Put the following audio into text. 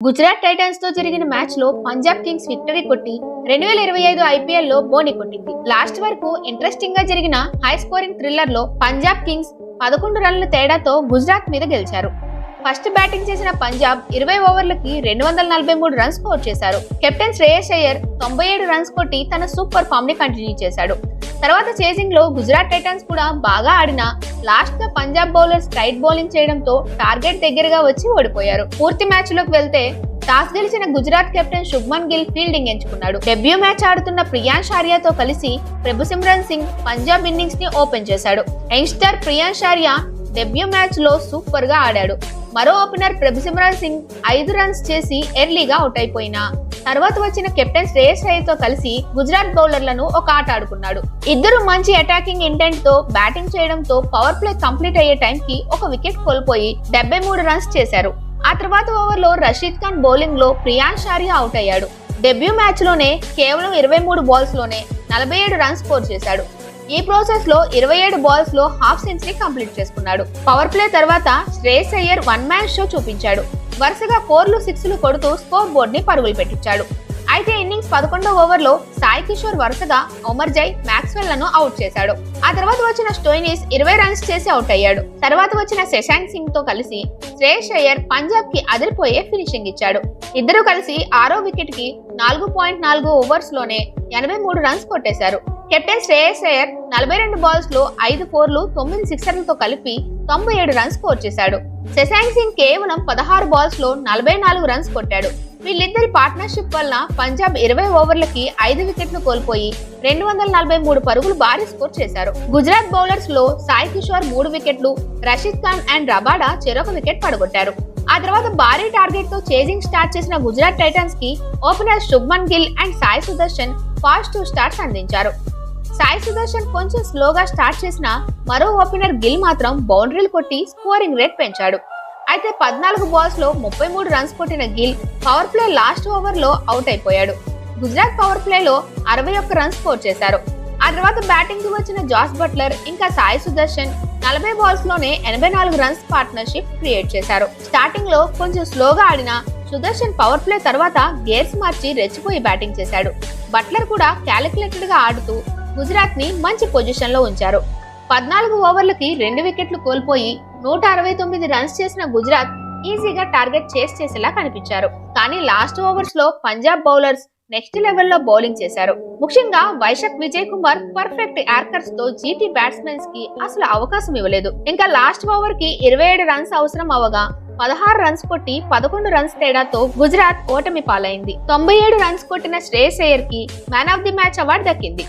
Gujarat Titans తో జరిగిన match లో పంజాబ్ కింగ్స్ విక్టరీ కొట్టి 2025 ఐపీఎల్ లో బోని కొట్టింది. లాస్ట్ వరకు ఇంట్రెస్టింగ్ గా జరిగిన హై స్కోరింగ్ థ్రిల్లర్ లో పంజాబ్ కింగ్స్ 11 రన్ల తేడాతో గుజరాత్ మీద గెలిచారు. ఫస్ట్ బ్యాటింగ్ చేసిన పంజాబ్ 20 ఓవర్లకి 243 రన్స్ స్కోర్ చేశారు. కెప్టెన్ శ్రేయస్ అయ్యర్ 97 రన్స్ కొట్టి తన సూపర్ ఫామ్ ని కంటిన్యూ చేశాడు. తర్వాత చేసింగ్ లో గుజరాత్ టైటన్స్ కూడా బాగా ఆడినా లాస్ట్ గా పంజాబ్ బౌలర్స్ టైట్ బౌలింగ్ చేయడంతో టార్గెట్ దగ్గరగా వచ్చి ఓడిపోయారు. పూర్తి మ్యాచ్ లోకి వెళ్తే టాస్ గెలిచిన గుజరాత్ కెప్టెన్ శుభ్మన్ గిల్ ఫీల్డింగ్ ఎంచుకున్నాడు. డెబ్యూ మ్యాచ్ ఆడుతున్న ప్రియాంష్ ఆర్యాతో కలిసి ప్రభుసిమ్రన్ సింగ్ పంజాబ్ ఇన్నింగ్స్ ని ఓపెన్ చేశాడు. Youngster Priyansh Arya debut match లో సూపర్ గా ఆడాడు. మరో ఓపెనర్ ప్రభుసిమ్రన్ సింగ్ 5 రన్స్ చేసి ఎర్లీగా అవుట్ అయిపోయినా తర్వాత వచ్చిన కెప్టెన్ శ్రేయస్ అయ్యర్ తో కలిసి గుజరాత్ బౌలర్లను ఒక ఆట ఆడుకున్నాడు. ఇద్దరు మంచి అటాకింగ్ ఇంటెంట్ తో బ్యాటింగ్ చేయడంతో పవర్ ప్లే కంప్లీట్ అయ్యే టైం కి ఒక వికెట్ కోల్పోయి 73 రన్స్ చేశారు. ఆ తర్వాత ఓవర్ లో రషీద్ ఖాన్ బౌలింగ్ లో ప్రియాంష్ ఆర్యా అవుట్ అయ్యాడు. డెబ్యూ మ్యాచ్ లోనే కేవలం 23 బాల్స్ లోనే 47 రన్స్ స్కోర్ చేశాడు. ఈ ప్రాసెస్ లో 27 బాల్స్ లో హాఫ్ సెంచరీ కంప్లీట్ చేసుకున్నాడు. పవర్ ప్లే తర్వాత Shreyas Iyer one man show చూపించాడు. వరుసగా 4లు 6లు కొడుతూ స్కోర్ బోర్డ్ ని పరుగులు పెట్టించాడు. అయితే ఇన్నింగ్స్ 11వ ఓవర్ లో సాయి కిషోర్ వరుసగా ఒమర్జై, మాక్స్వెల్ లను అవుట్ చేశాడు. ఆ తర్వాత వచ్చిన స్టోయినిస్ 20 రన్స్ చేసి అవుట్ అయ్యాడు. తర్వాత వచ్చిన శశాంక్ సింగ్ తో కలిసి శ్రేయస్ అయ్యర్ పంజాబ్ కి అదిరిపోయే ఫినిషింగ్ ఇచ్చాడు. ఇద్దరు కలిసి 6వ వికెట్ కి 4.4 ఓవర్స్ లోనే 83 రన్స్ కొట్టేశారు. కెప్టెన్ శ్రేయస్ అయ్యర్ 42 బాల్స్ లో 5 4లు 9 సిక్సర్లతో కలిపి 97 రన్స్ స్కోర్ చేశాడు. శశాంక్ సింగ్ కేవలం 16 బాల్స్ లో 44 రన్స్ కొట్టాడు. వీళ్ళిద్దరి పార్ట్నర్షిప్ వలన పంజాబ్ 20 ఓవర్లకి 5 వికెట్లు కోల్పోయి 243 పరుగులు భారీ స్కోర్ చేశారు. గుజరాత్ బౌలర్స్ లో సాయి కిషోర్ 3 వికెట్లు, రషీద్ ఖాన్ అండ్ రబాడా చెరొక వికెట్ పడగొట్టారు. ఆ తర్వాత భారీ టార్గెట్ తో చేజింగ్ స్టార్ట్ చేసిన గుజరాత్ టైటన్స్ కి opener Shubman Gill and Sai Sudarshan positive starts అందించారు. సాయి సుదర్శన్ కొంచెం స్లోగా స్టార్ట్ చేసిన మరో ఓపెనర్ గిల్ మాత్రం బౌండరీలు కొట్టి స్కోరింగ్ రేట్ పెంచాడు. అయితే 14 బాల్స్ లో 33 రన్స్ కొట్టిన Gill power play last over లో అవుట్ అయిపోయాడు. గుజరాత్ పవర్ ప్లే లో 61 రన్స్ స్కోర్ చేశారు. ఆ తర్వాత బ్యాటింగ్ కి వచ్చిన జాస్ బట్లర్ ఇంకా సాయి సుదర్శన్ 40 బాల్స్ లోనే 84 రన్స్ పార్ట్నర్షిప్ క్రియేట్ చేశారు. స్టార్టింగ్ లో కొంచెం స్లోగా ఆడిన సుదర్శన్ పవర్ ప్లే తర్వాత గేర్స్ మార్చి రెచ్చిపోయి బ్యాటింగ్ చేశాడు. బట్లర్ కూడా క్యాలిక్యులేటెడ్ గా ఆడుతూ గుజరాత్ ని మంచి పొజిషన్ లో ఉంచారు. 14 ఓవర్లకి 2 వికెట్లు కోల్పోయి 169 రన్స్ చేసిన గుజరాత్ ఈజీగా టార్గెట్ చేసేలా కనిపించారు. కానీ లాస్ట్ ఓవర్స్ లో పంజాబ్ బౌలర్స్ నెక్స్ట్ లెవెల్లో బౌలింగ్ చేశారు. ముఖ్యంగా వైశాఖ్ విజయ్ కుమార్ పర్ఫెక్ట్ యార్కర్స్ తో జీటీ బ్యాట్స్మెన్స్ కి అసలు అవకాశం ఇవ్వలేదు. ఇంకా లాస్ట్ ఓవర్ కి 27 రన్స్ అవసరం అవగా 16 రన్స్ కొట్టి 11 రన్స్ తేడాతో గుజరాత్ ఓటమి పాలైంది. 97 రన్స్ కొట్టిన శ్రేయస్ అయ్యర్ కి man of the match award దక్కింది.